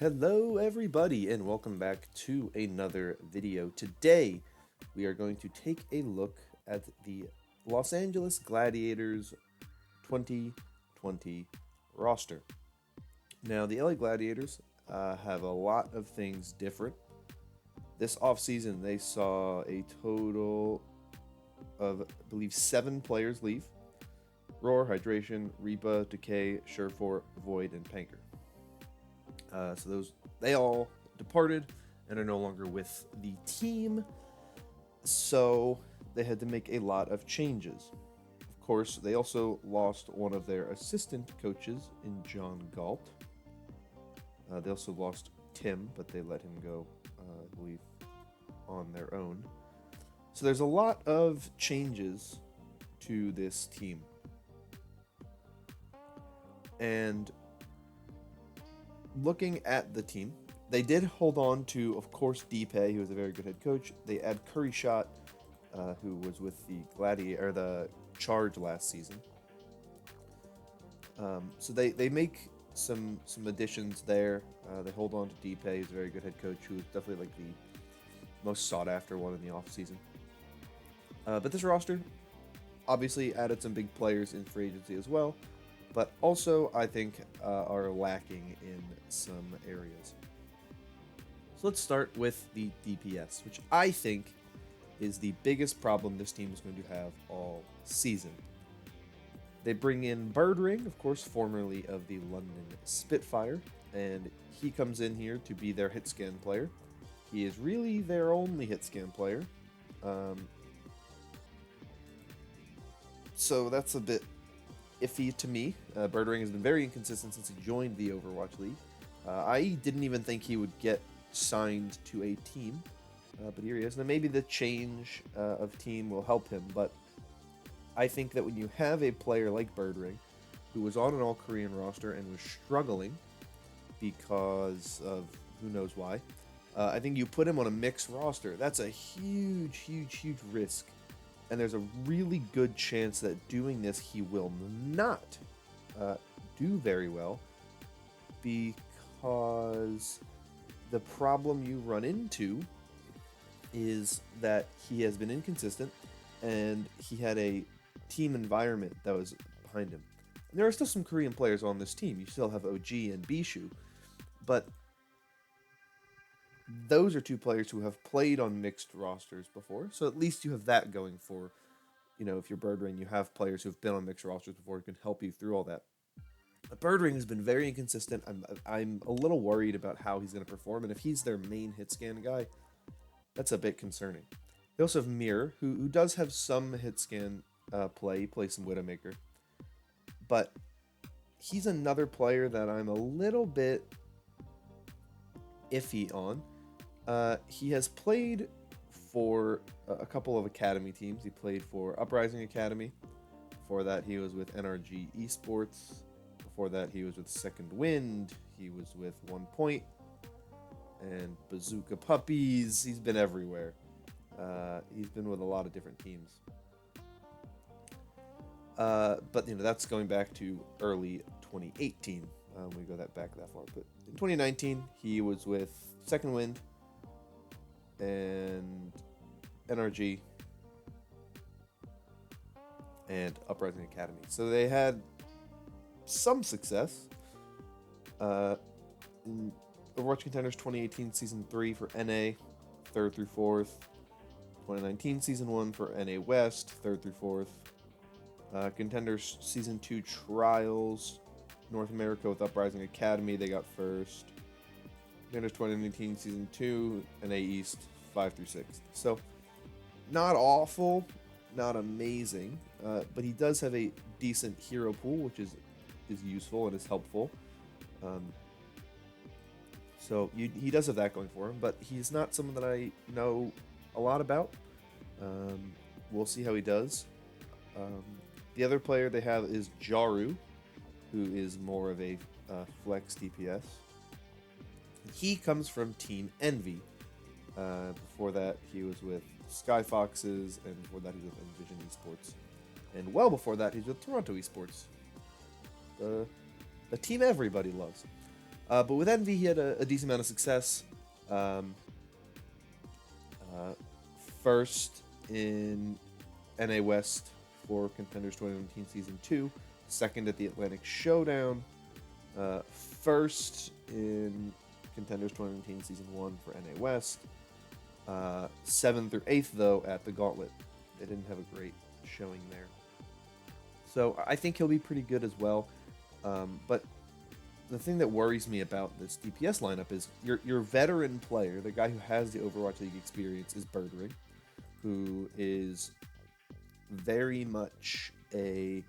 Hello everybody and welcome back to another video. Today we are going to take a look at the Los Angeles Gladiators 2020 roster. Now the LA Gladiators have a lot of things different. This offseason they saw a total of, I believe, 7 players leave. Roar, Hydration, Reba, Decay, Surefour, Void, and Panker. So they all departed and are no longer with the team. So they had to make a lot of changes. Of course, they also lost one of their assistant coaches in John Galt. They also lost Tim, but they let him go, I believe, on their own. So there's a lot of changes to this team. And looking at the team, they did hold on to, of course, Deepay, who was a very good head coach. They add Curry Shot, who was with the the Charge last season. So they make some additions there. They hold on to Deepay, who's a very good head coach, who is definitely like the most sought after one in the offseason. But this roster obviously added some big players in free agency as well, but also I think are lacking in some areas. So let's start with the DPS, which I think is the biggest problem this team is going to have all season. They bring in Birdring, of course, formerly of the London Spitfire, and he comes in here to be their hit scan player. He is really their only hit scan player. So that's a bit iffy to me. Birdring has been very inconsistent since he joined the Overwatch League. I didn't even think he would get signed to a team, but here he is. Now maybe the change of team will help him, but I think that when you have a player like Birdring, who was on an all-Korean roster and was struggling because of who knows why, I think you put him on a mixed roster. That's a huge risk. And there's a really good chance that doing this he will not do very well, because the problem you run into is that he has been inconsistent and he had a team environment that was behind him. And there are still some Korean players on this team. You still have OG and Bishu, but those are two players who have played on mixed rosters before, so at least you have that going for, if you're Birdring, you have players who've been on mixed rosters before who can help you through all that. But Birdring has been very inconsistent. I'm a little worried about how he's going to perform, and if he's their main hit scan guy, that's a bit concerning. They also have Mirror, who does have some hit scan play. He plays some Widowmaker, but he's another player that I'm a little bit iffy on. He has played for a couple of academy teams. He played for Uprising Academy. Before that, he was with NRG Esports. Before that, he was with Second Wind. He was with One Point and Bazooka Puppies. He's been everywhere. He's been with a lot of different teams. But that's going back to early 2018. We go back that far. But in 2019, he was with Second Wind and NRG and Uprising Academy. So they had some success. In Overwatch Contenders 2018 Season 3 for NA, 3rd through 4th. 2019 Season 1 for NA West, 3rd through 4th. Contenders Season 2 Trials, North America with Uprising Academy, they got 1st. Contenders 2019 Season 2, NA East, 5 through 6. So, not awful, not amazing, but he does have a decent hero pool, which is useful and is helpful. So he does have that going for him, but he's not someone that I know a lot about. We'll see how he does. The other player they have is Jaru, who is more of a flex DPS. He comes from Team Envy. Before that, he was with Sky Foxes, and before that, he was with Envision Esports. And well before that, he's with Toronto Esports. The team everybody loves. But with Envy, he had a decent amount of success. Um, uh, First in NA West for Contenders 2019 Season 2, second at the Atlantic Showdown, first in Contenders 2019 Season 1 for NA West, 7th or 8th, though, at the Gauntlet. They didn't have a great showing there. So I think he'll be pretty good as well. But the thing that worries me about this DPS lineup is your veteran player, the guy who has the Overwatch League experience, is Birdring, who is very much a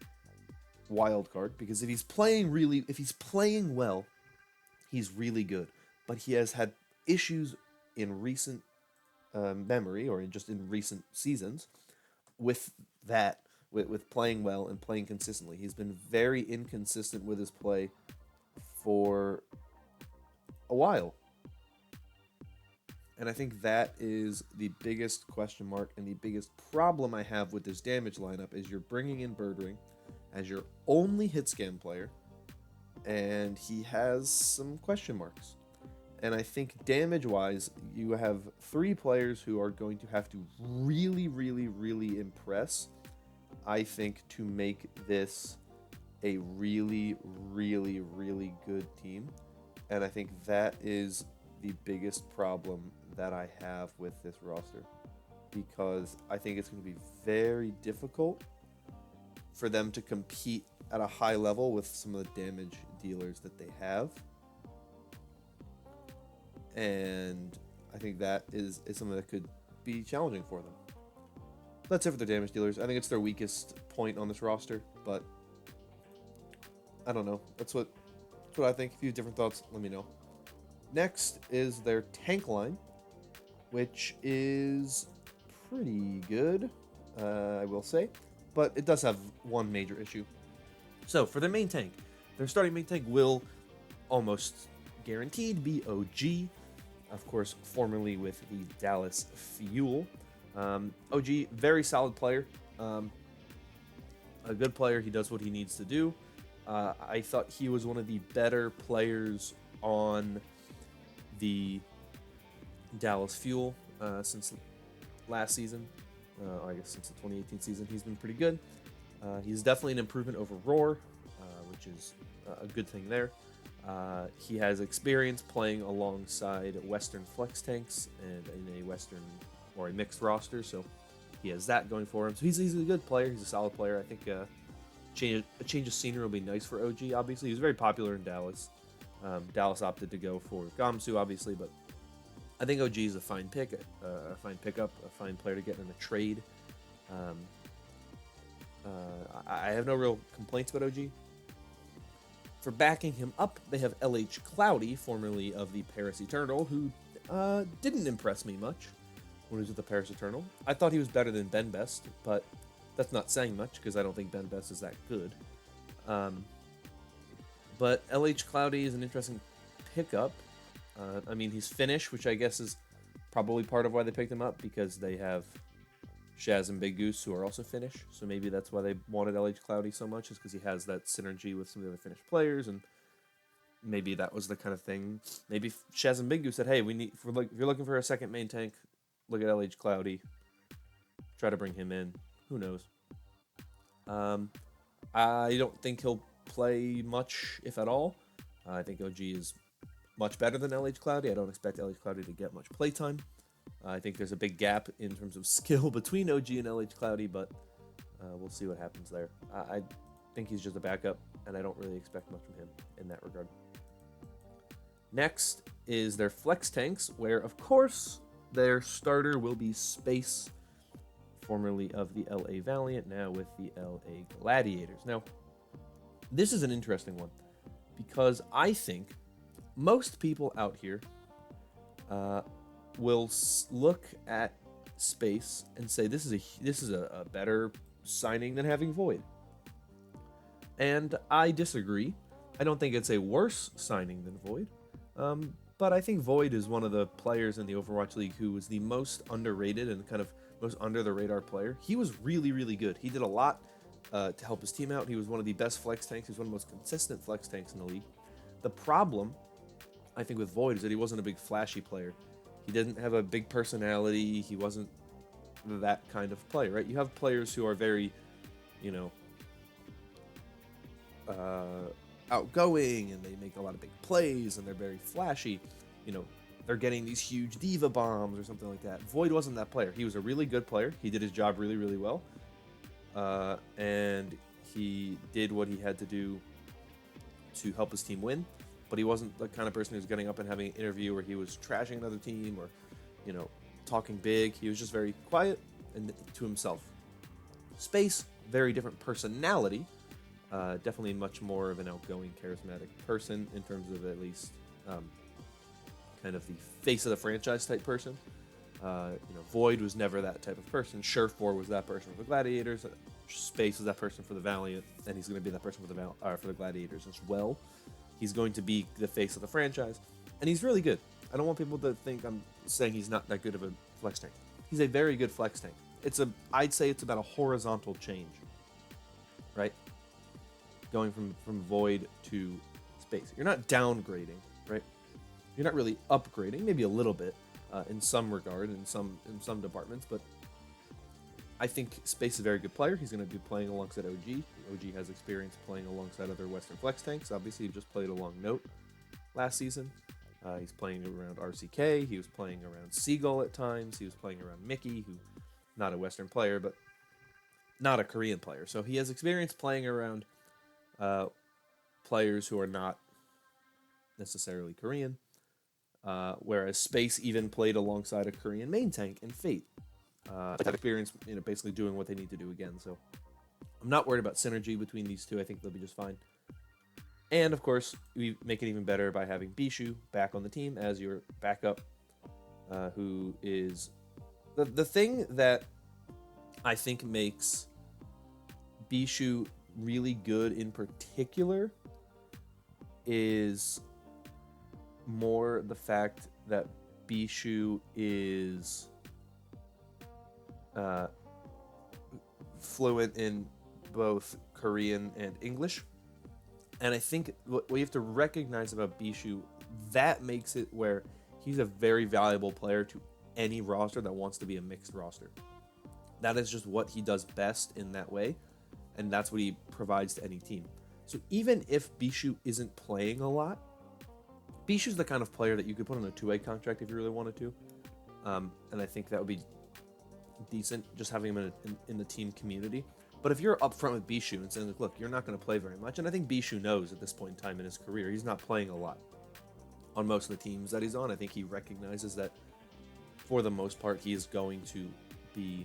wild card, because if he's playing well, he's really good. But he has had issues in recent memory, or just in recent seasons, with that, with playing well and playing consistently. He's been very inconsistent with his play for a while. And I think that is the biggest question mark and the biggest problem I have with this damage lineup is you're bringing in Birdring as your only hit scan player, and he has some question marks. And I think damage-wise, you have 3 players who are going to have to really, really, really impress, I think, to make this a really, really, really good team. And I think that is the biggest problem that I have with this roster, because I think it's going to be very difficult for them to compete at a high level with some of the damage dealers that they have. And I think that is something that could be challenging for them. That's it for the damage dealers. I think it's their weakest point on this roster, but I don't know. That's what I think. If you have different thoughts, let me know. Next is their tank line, which is pretty good, I will say, but it does have one major issue. So for their main tank, their starting main tank will almost guaranteed be OG, of course, formerly with the Dallas Fuel. OG, very solid player, a good player. He does what he needs to do. I thought he was one of the better players on the Dallas Fuel since last season. I guess since the 2018 season, he's been pretty good. He's definitely an improvement over Roar, which is a good thing there. He has experience playing alongside Western flex tanks and in a Western or a mixed roster, so he has that going for him. So he's a good player. He's a solid player. I think a change of scenery will be nice for OG. Obviously, he was very popular in Dallas. Dallas opted to go for Gamsu, obviously, but I think OG is a fine pick, a fine pickup, a fine player to get in a trade. I have no real complaints about OG. For backing him up, they have LH Cloudy, formerly of the Paris Eternal, who didn't impress me much when he was with the Paris Eternal. I thought he was better than Ben Best, but that's not saying much because I don't think Ben Best is that good. But LH Cloudy is an interesting pickup. I mean, he's Finnish, which I guess is probably part of why they picked him up, because they have Shaz and Big Goose, who are also Finnish. So maybe that's why they wanted LH Cloudy so much, is because he has that synergy with some of the other Finnish players, and maybe that was the kind of thing. Maybe Shaz and Big Goose said, "Hey, if you're looking for a second main tank, look at LH Cloudy. Try to bring him in." Who knows? I don't think he'll play much, if at all. I think OG is much better than LH Cloudy. I don't expect LH Cloudy to get much playtime. I think there's a big gap in terms of skill between OG and LH Cloudy, but we'll see what happens there. I think he's just a backup, and I don't really expect much from him in that regard. Next is their flex tanks, where, of course, their starter will be Space, formerly of the LA Valiant, now with the LA Gladiators. Now, this is an interesting one, because I think most people out here will look at Space and say this is a better signing than having Void. And I disagree. I don't think it's a worse signing than Void. But I think Void is one of the players in the Overwatch League who was the most underrated and kind of most under the radar player. He was really, really good. He did a lot to help his team out. He was one of the best flex tanks. He was one of the most consistent flex tanks in the league. The problem I think with Void is that he wasn't a big flashy player. He didn't have a big personality. He wasn't that kind of player, right? You have players who are very, you know, outgoing and they make a lot of big plays and they're very flashy. You know, they're getting these huge diva bombs or something like that. Void wasn't that player. He was a really good player. He did his job really, really well. And he did what he had to do to help his team win. But he wasn't the kind of person who's getting up and having an interview where he was trashing another team or, you know, talking big. He was just very quiet and to himself. Space, very different personality. Definitely much more of an outgoing, charismatic person in terms of at least kind of the face of the franchise type person. Void was never that type of person. Surefour was that person for the Gladiators. Space was that person for the Valiant, and he's going to be that person for the Gladiators as well. He's going to be the face of the franchise, and he's really good. I don't want people to think I'm saying he's not that good of a flex tank. He's a very good flex tank. I'd say it's about a horizontal change, right? Going from Void to Space. You're not downgrading, right? You're not really upgrading, maybe a little bit in some regard, in some departments, but I think Space is a very good player. He's going to be playing alongside OG. OG has experience playing alongside other Western flex tanks. Obviously, he just played along Note last season. He's playing around RCK. He was playing around Seagull at times. He was playing around Mickey, who not a Western player, but not a Korean player. So he has experience playing around players who are not necessarily Korean. Whereas Space even played alongside a Korean main tank in Fate. Have experience, basically doing what they need to do again. So I'm not worried about synergy between these two. I think they'll be just fine. And of course, we make it even better by having Bishu back on the team as your backup, who is the thing that I think makes Bishu really good in particular is more the fact that Bishu is fluent in both Korean and English. And I think what you have to recognize about Bishu, that makes it where he's a very valuable player to any roster that wants to be a mixed roster. That is just what he does best in that way, and that's what he provides to any team. So even if Bishu isn't playing a lot, Bishu's the kind of player that you could put on a two-way contract if you really wanted to. And I think that would be decent, just having him in the team community. But if you're upfront with Bishu and saying, look, you're not going to play very much, and I think Bishu knows at this point in time in his career, he's not playing a lot on most of the teams that he's on. I think he recognizes that for the most part, he is going to be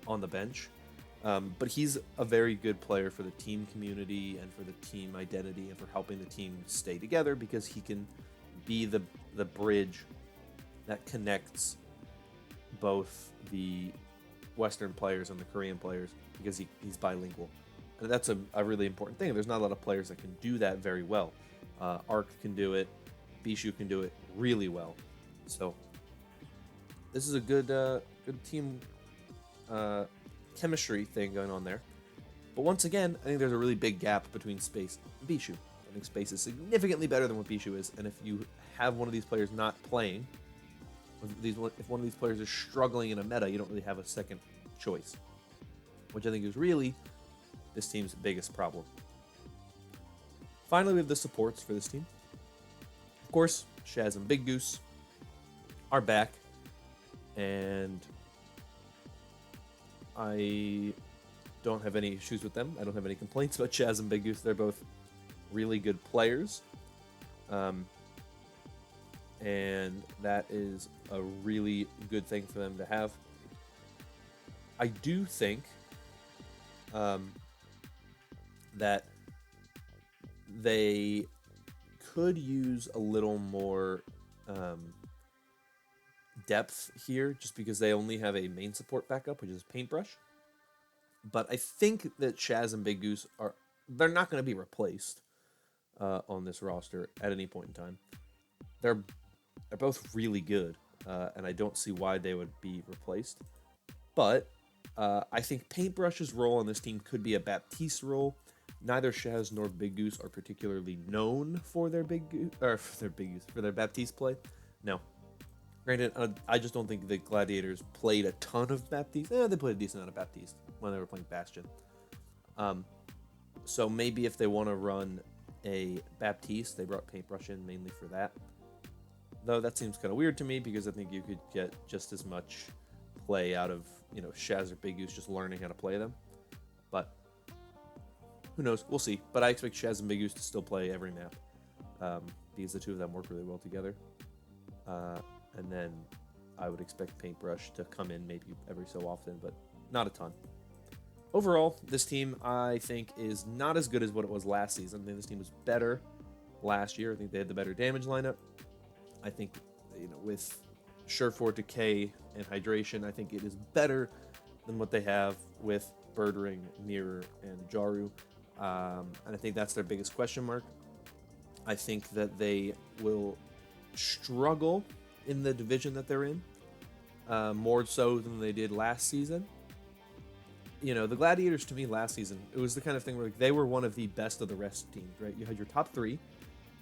on the bench. But he's a very good player for the team community and for the team identity and for helping the team stay together, because he can be the bridge that connects both the Western players and the Korean players, because he's bilingual. And that's a really important thing. There's not a lot of players that can do that very well. Arc can do it. Bishu can do it really well. So this is a good team chemistry thing going on there. But once again, I think there's a really big gap between Space and Bishu. I think Space is significantly better than what Bishu is, and if you have one of these players not playing, if one of these players is struggling in a meta, you don't really have a second choice, which I think is really this team's biggest problem. Finally, we have the supports for this team. Of course, Shaz and Big Goose are back, and I don't have any issues with them. I don't have any complaints about Shaz and Big Goose. They're both really good players. And that is a really good thing for them to have. I do think that they could use a little more depth here, just because they only have a main support backup, which is Paintbrush. But I think that Shaz and Big Goose they're not going to be replaced on this roster at any point in time. They're both really good, and I don't see why they would be replaced. But I think Paintbrush's role on this team could be a Baptiste role, Neither Shaz nor Big Goose are particularly known for their for their Baptiste play. No. Granted, I just don't think the Gladiators played a ton of Baptiste. They played a decent amount of Baptiste when they were playing Bastion. So maybe if they want to run a Baptiste, they brought Paintbrush in mainly for that. Though that seems kind of weird to me because I think you could get just as much play out of, Shaz or Big Goose just learning how to play them. But who knows? We'll see. But I expect Shaz and Big Goose to still play every map because the two of them work really well together. And then I would expect Paintbrush to come in maybe every so often, but not a ton. Overall, this team, I think, is not as good as what it was last season. I think this team was better last year. I think they had the better damage lineup. I think, with Surefour, Decay, and Hydration, I think it is better than what they have with Birdring, Mirror, and Jaru. And I think that's their biggest question mark. I think that they will struggle in the division that they're in, more so than they did last season. The Gladiators, to me, last season, it was the kind of thing where they were one of the best of the rest teams, right? You had your top three.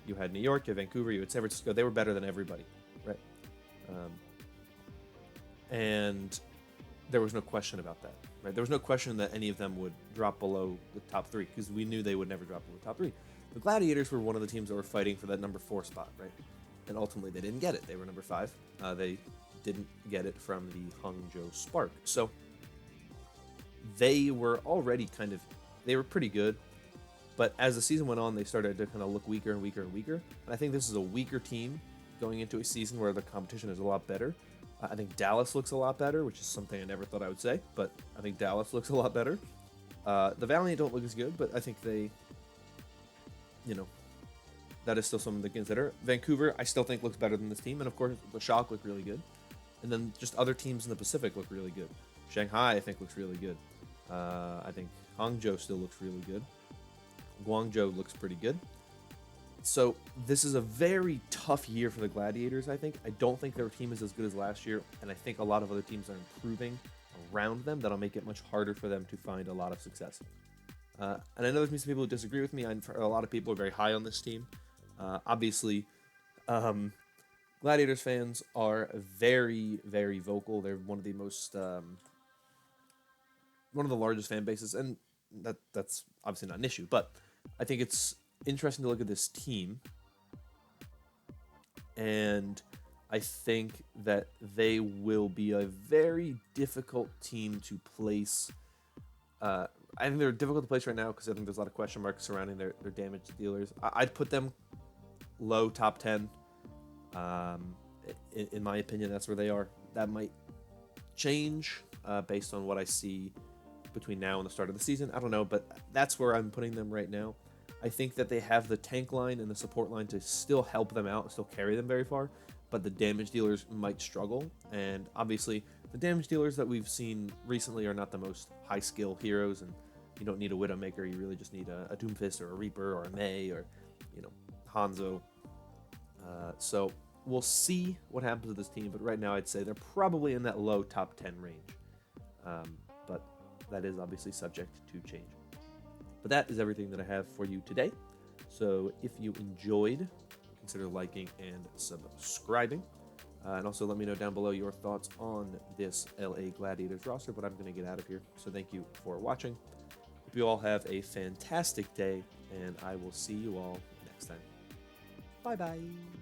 You had New York, you had Vancouver, you had San Francisco. They were better than everybody, right? And there was no question about that, right? There was no question that any of them would drop below the top three because we knew they would never drop below the top three. The Gladiators were one of the teams that were fighting for that number 4 spot, right? And ultimately, they didn't get it. They were number 5. They didn't get it from the Hangzhou Spark. So they were already they were pretty good. But as the season went on, they started to kind of look weaker and weaker and weaker. And I think this is a weaker team going into a season where the competition is a lot better. I think Dallas looks a lot better, which is something I never thought I would say. But I think Dallas looks a lot better. The Valiant don't look as good, but I think they, that is still something to consider. Vancouver, I still think looks better than this team. And of course, the Shock look really good. And then just other teams in the Pacific look really good. Shanghai, I think, looks really good. I think Hangzhou still looks really good. Guangzhou looks pretty good. So this is a very tough year for the Gladiators, I think. I don't think their team is as good as last year, and I think a lot of other teams are improving around them that'll make it much harder for them to find a lot of success. And I know there's some people who disagree with me. A lot of people are very high on this team. Obviously, Gladiators fans are very, very vocal. They're one of the most, one of the largest fan bases, and that's obviously not an issue, but I think it's interesting to look at this team, and I think that they will be a very difficult team to place. I think they're difficult to place right now because I think there's a lot of question marks surrounding their damage dealers. I'd put them low top 10. In my opinion, that's where they are. That might change based on what I see between now and the start of the season. I don't know, but that's where I'm putting them right now. I think that they have the tank line and the support line to still help them out and still carry them very far, but the damage dealers might struggle. And obviously, the damage dealers that we've seen recently are not the most high skill heroes, and you don't need a Widowmaker. You really just need a Doomfist or a Reaper or a Mei or, Hanzo. So we'll see what happens with this team, but right now I'd say they're probably in that low top 10 range. But that is obviously subject to change. But that is everything that I have for you today. So if you enjoyed, consider liking and subscribing. And also let me know down below your thoughts on this LA Gladiators roster, but I'm going to get out of here. So thank you for watching. Hope you all have a fantastic day, and I will see you all next time. Bye-bye.